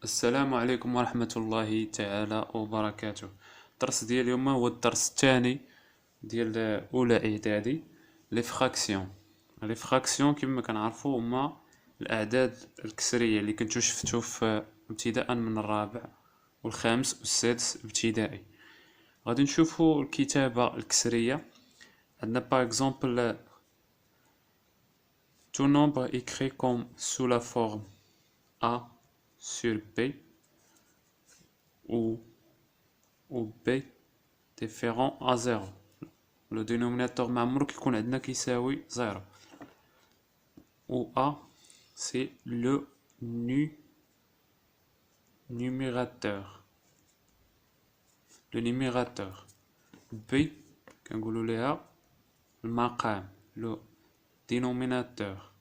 السلام عليكم ورحمة الله تعالى وبركاته. الدرس ديال اليوم هو الدرس الثاني ديال أولى إعدادي. لي فراكسيون كما كنعرفو هما الأعداد الكسرية اللي كنتو شفتو في ابتداء من الرابع والخامس والسادس ابتدائي. غادي نشوفو الكتابة الكسرية. عندنا par exemple tout nombre écrit comme sous la forme A sur B ou B différent à 0. Le dénominateur معمر كيكون عندنا كيساوي 0 و A c'est le numérateur. B كنقولوا ليها المقام le dénominateur.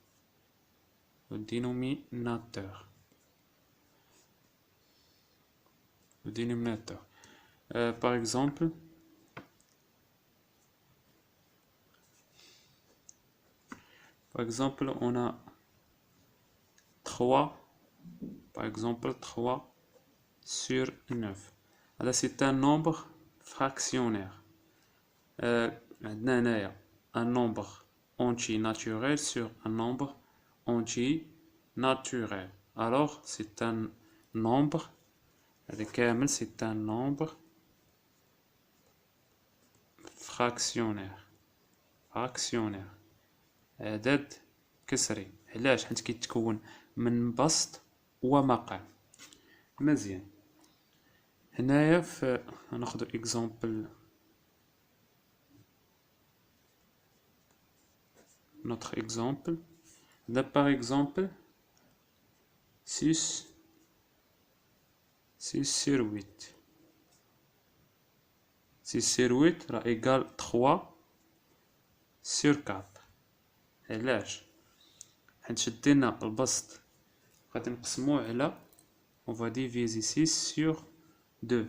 Par exemple, on a 3, par exemple 3 sur 9. Alors c'est un nombre fractionnaire. Un nombre entier naturel sur un nombre entier naturel. Alors c'est un nombre c'est un nombre fractionnaire. عدد كسري. علاش؟ حيت كيتكون من بسط ومقام. مزيان. هنايا ناخذ اكزامبل notre exemple. Là par exemple 6 sur 8. 6 sur 8 راه égal 3 sur 4. علاش؟ حيت شدينا البسط غادي نقسموه على on va diviser 6 sur 2.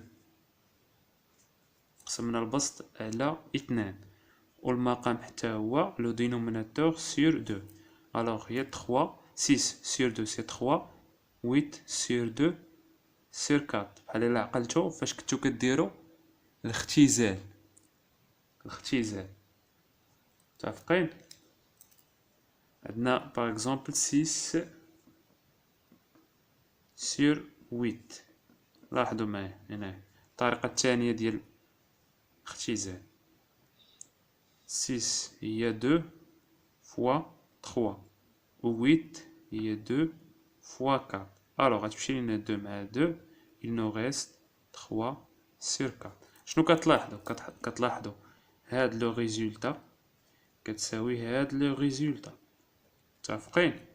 قسمنا البسط على 2 والمقام حتى هو le dénominateur sur 2. alors il y a 3 6 sur 2 c'est 3 8 sur 2 sur 4. بحال الا عقلتو فاش كنتو كديروا الاختزال متفقين؟ عندنا par exemple 6 sur 8. لاحظوا معايا هنا الطريقة الثانية ديال الاختزال. 6 هي 2 fois 3 و 8 هي 2 fois 4. alors غتمشي لينا 2 مع 2 il nous reste 3 sur 4. شنو كتلاحظوا هاد لو ريزولتا كتساوي هاد لو ريزولتا. متفقين؟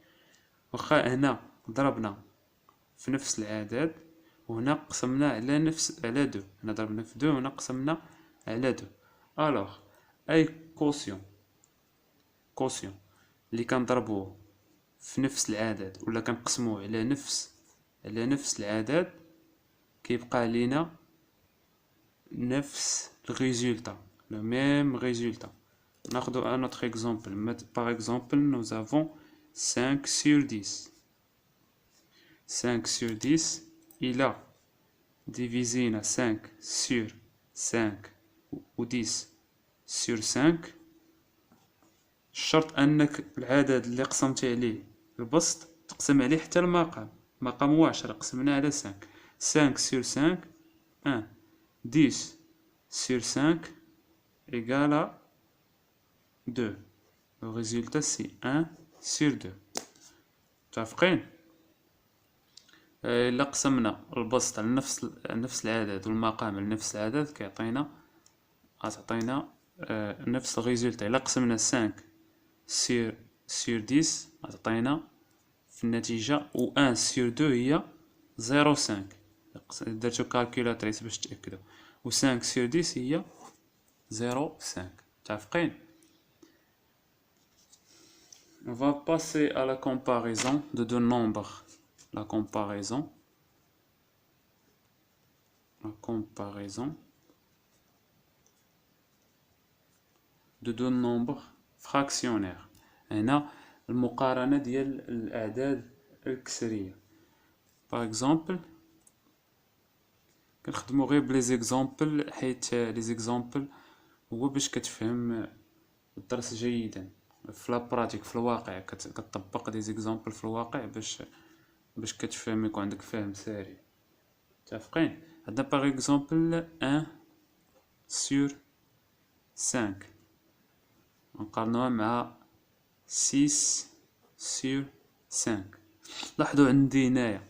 واخا هنا ضربنا في نفس العدد وهنا قسمنا على 2. هنا ضربنا في 2 وهنا قسمنا على 2. alors اي كوسيون اللي كنضربوه في نفس العدد ولا كنقسموه على نفس العدد كيبقى لينا نفس الريزولتا le même résultat. ناخذ un autre exemple. par exemple nous avons 5 sur 10. 5 sur 10 il a divisé 5 sur 5 ou 10 sur 5. الشرط انك العدد اللي قسمتي عليه البسط تقسم عليه حتى المقام. مقام هو 10 قسمنا على 5. 5 sur 5 1. 10 sur 5 égale à 2. le résultat c'est 1 sur 2. متفقين؟ إلا قسمنا البسط على نفس العدد والمقام على نفس العدد كيعطينا نفس الريزولتا. إلا قسمنا 5 sur 10 غتعطينا في النتيجة و 1 sur 2 هي 0.5. درتو كالكولاتريس باش تأكدو و 5 sur 10 هي 0.5. متفقين؟ On va passer à la comparaison de deux nombres. La comparaison de deux nombres fractionnaires. هنا المقارنة ديال الأعداد الكسرية. باغ اكزومبل كنخدمو غير بلي زيكزامبل، حيت لي زيكزامبل هو باش كتفهم الدرس جيدا في لابراتيك، في الواقع كتطبق دي زيكزامبل في الواقع باش كتفهم، يكون عندك فهم سريع. متفقين؟ عندنا باغ اكزومبل 1 sur 5 نقارنوها مع 6 sur 5. لاحظوا عندي هنايا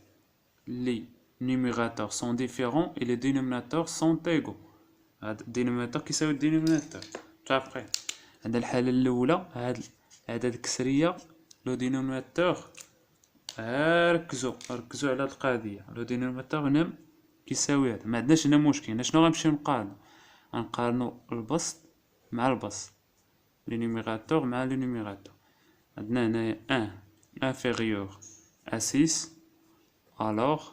لي numérateurs sont différents et les dénominateurs sont égaux. هاد الدينوميناتور كيساوي الدينوميناتور. متفقين؟ عندنا الحالة الأولى، هاد الأعداد الكسرية لو دينوميناتور، ركزوا على هاد القضية، لو دينوميناتور هنا كيساوي هذا، ما عندناش هنا مشكل. هنا شنو غنمشيو نقارنو البسط مع البسط، لي نيميراتور مع لي نيميراتور. عندنا هنايا 1 inférieur à 6 alors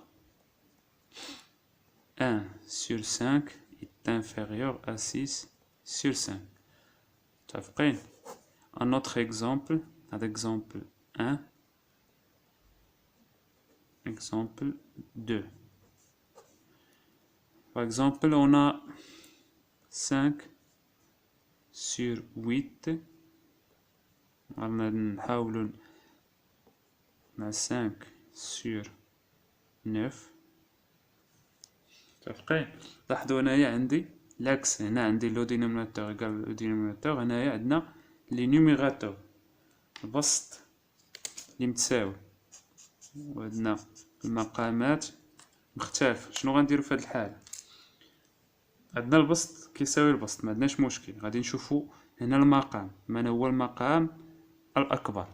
1 sur 5 est inférieur à 6 sur 5. متفقين؟ Un autre exemple, exemple 1, exemple 2. Par exemple, on a 5 sur 8. نحاولوا مع 5 sur 9. متفقين؟ لاحظوا هنايا عندي العكس، هنا عندي لو دينوميناتور ايكال لو دينوميناتور، هنايا عندنا لي نيميراتور البسط اللي متساوي، وعندنا المقامات مختلفة. شنو غنديرو في هاد الحالة؟ عندنا البسط كيساوي البسط، ما عندناش مشكل. غادي نشوفو هنا المقام، من هو المقام الأكبر.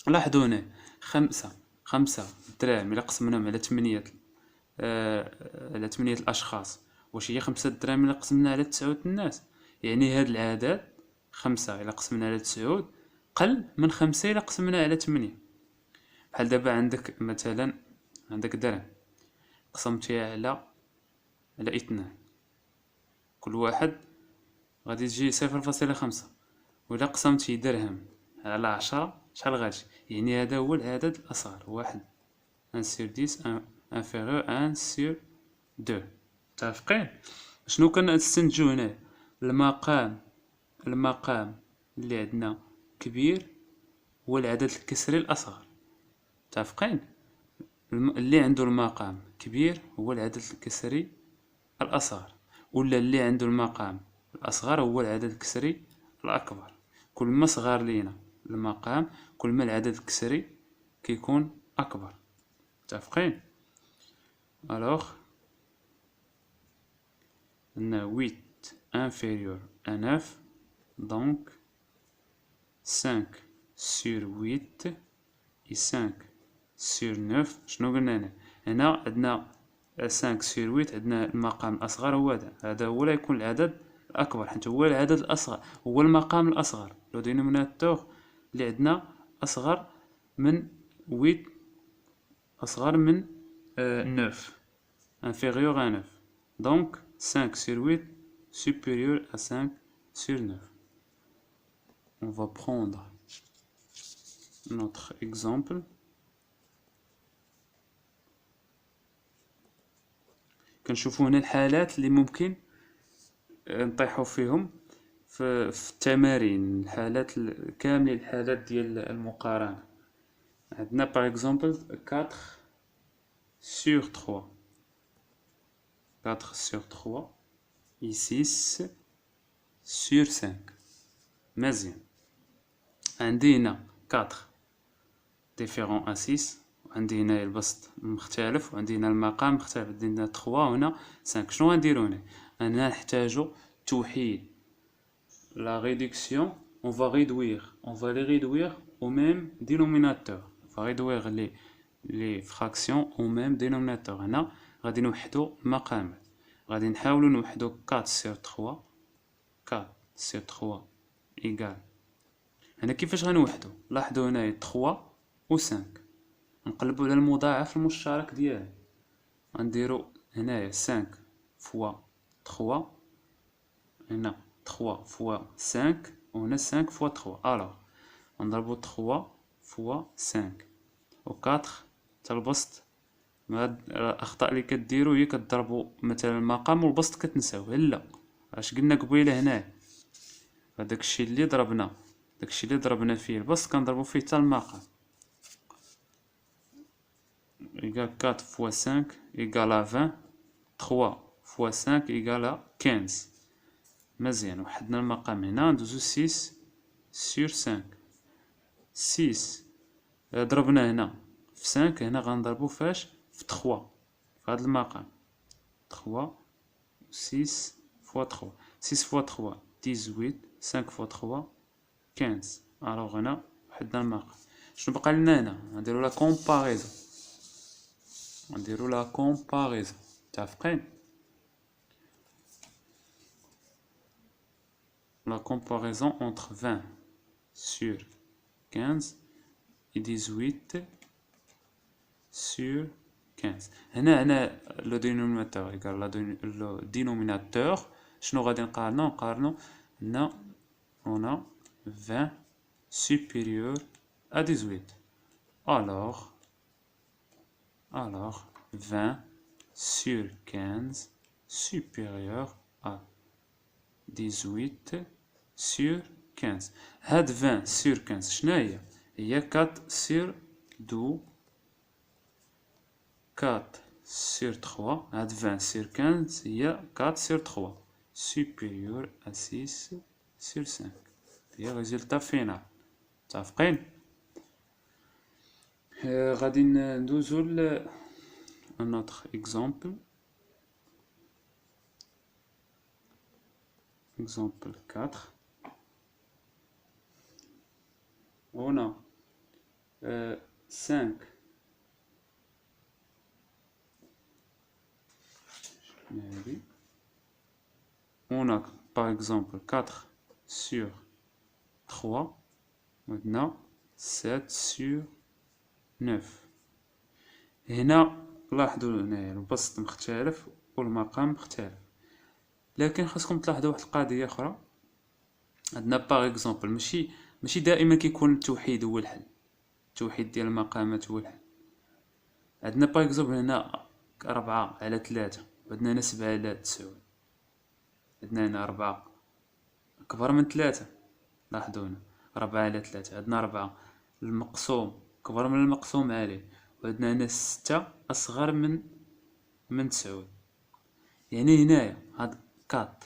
لاحظوا هنا خمسة دراهم إلا قسمناهم على 8 على 8 الأشخاص، واش هي 5 دراهم إلا قسمنا على 9 الناس؟ يعني هاد العدد 5 إلا قسمنا على 9 قل من 5 إلا قسمنا على 8. بحال دابا عندك مثلا عندك درهم قسمتيها على 2، كل واحد غادي تجي 0.5. وإلا قسمتي درهم على 10 شحال غادي؟ يعني هذا هو العدد الأصغر، 1 sur 10 inférieur 1 sur 2. متفقين؟ شنو كنستنتجو هنا؟ المقام اللي عندنا كبير هو العدد الكسري الأصغر. متفقين؟ اللي عنده المقام كبير هو العدد الكسري الأصغر، ولا اللي عنده المقام الأصغر هو العدد الكسري الأكبر. كل ما صغر لينا المقام كل ما العدد الكسري كيكون أكبر. متفقين؟ alors on a 8 inférieur à 9 donc 5 sur 8 et 5 sur 9. شنو قلنا هنا عندنا 5 sur 8، عندنا المقام الأصغر هو هذا هو لا يكون العدد الأكبر، حيت هو العدد الأصغر، هو المقام الأصغر. لو دينوميناتور اللي عندنا أصغر من 8، أصغر من 9، inférieur à 9. Donc 5 sur 8 supérieur à 5 sur 9. On va prendre notre exemple. كنشوفوا هنا الحالات اللي ممكن نطيحوا فيهم في التمارين، الحالات كاملين، الحالات ديال المقارنة. عندنا par exemple 4 sur 3 4 sur 3 et 6 sur 5. مزيان. عندي هنا 4 différent à 6، وعندي هنا البسط مختلف، وعندي هنا المقام مختلف، عندي هنا 3 وهنا 5. شنو غنديرو هنا نحتاجو توحيد la réduction. On va les réduire au même dénominateur. On va réduire les fractions au même dénominateur. هنا غادي نوحدو المقامات، غادي نحاولو نوحدو 4 sur 3 4 sur 3 إيكال. هنا كيفاش غنوحدو؟ لاحظوا هنايا 3 و 5، نقلبو على المضاعف المشترك ديالها. غنديرو هنايا 5 فوا 3، هنا 3 فوا 5، وهنا 5 فوا 3. الوغ نضربو 3 فوا 5 و 4 حتى البسط هاد الاخطاء اللي كديرو هي كتضربوا مثلا المقام والبسط كتنساوه. لا، اش قلنا قبيله هنا، هذاك الشيء اللي ضربنا، داكشي اللي ضربنا فيه البسط كنضربو فيه حتى المقام. égal 4 fois 5 égale à 20. 3 fois 5 égale à 15. مزيان، وحدنا المقام هنا ندوزو 6 sur 5. 6 ضربنا هنا في 5، هنا غنضربو فاش في 3 في هذا المقام. 3 6 fois 3. 6 fois 3 18. 5 fois 3 15. الوغ هنا وحدنا المقام. شنو بقى لنا هنا؟ نديرو لا كومباريزون، نديرو لا كومباريزون. متفقين؟ la comparaison entre 20 sur 15 et 18 sur 15. هنا le dénominateur égale le dénominateur. شنو غادي نقارنو هنا on a 20 supérieur à 18. alors 20 sur 15 supérieur à 18 sur 15. هاد 20 sur 15 شناهي؟ هي 4 sur 12. 4 sur 3. هاد 20 sur 15 هي 4 sur 3 supérieur à 6 sur 5. هي résultat final. متفقين؟ غادي ندوزو ل un autre exemple. Exemple 4. On a 5. On a par exemple 4 sur 3. Maintenant 7 sur 9. هنا لاحظوا هنايا البسط مختلف والمقام مختلف، لكن خاصكم تلاحظوا واحد القضيه اخرى. عندنا باغ اكزومبل ماشي دائما كيكون التوحيد هو الحل، التوحيد ديال المقامات هو الحل. عندنا باغ اكزومبل هنا 4 على 3، وعندنا هنا 7 على 9. عندنا هنا 4 أكبر من 3، لاحظوا هنا 4 على 3، عندنا 4 المقسوم أكبر من المقسوم عليه، وعندنا هنا 6 أصغر من 9. يعني هنايا هاد 4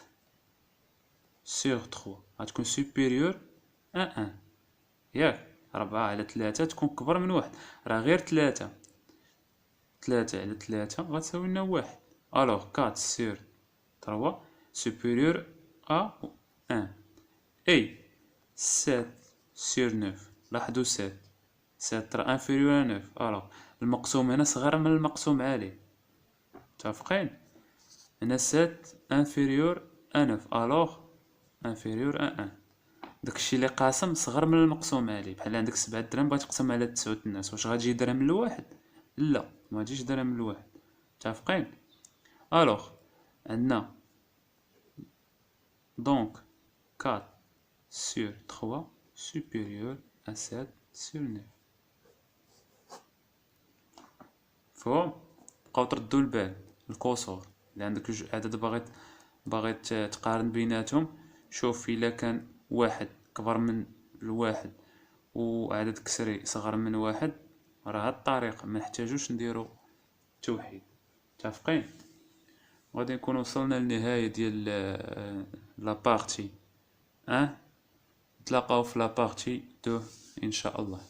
sur 3 غتكون supérieur à 1، ياك 4 على 3 تكون كبر من 1، راه غير 3 على 3 غتساوي لنا 1. alors 4 sur 3 supérieur à 1. et 7 sur 9. لاحظوا 7 راه inférieur à 9. alors المقسوم هنا صغر من المقسوم عليه. متفقين؟ هنا 7 inférieur à 9 alors inférieur à 1. داكشي اللي قاسم صغر من المقسوم عليه، بحال عندك 7 درهم بغيت تقسم على 9 الناس، واش غتجي درهم لواحد؟ لا، ما تجيش درهم لواحد. متفقين؟ الوغ عندنا دونك 4 sur 3 supérieur à 7 sur 9. فهم؟ بقاو تردوا البال الكسور اللي عندك جوج اعداد باغيت تقارن بيناتهم. شوف الا كان واحد كبر من الواحد وعدد كسري صغر من واحد، راه هاد الطريقه ما نحتاجوش نديرو توحيد. متفقين؟ غادي نكون وصلنا للنهايه ديال لا بارتي 1. نتلاقاو في لا بارتي 2 ان شاء الله.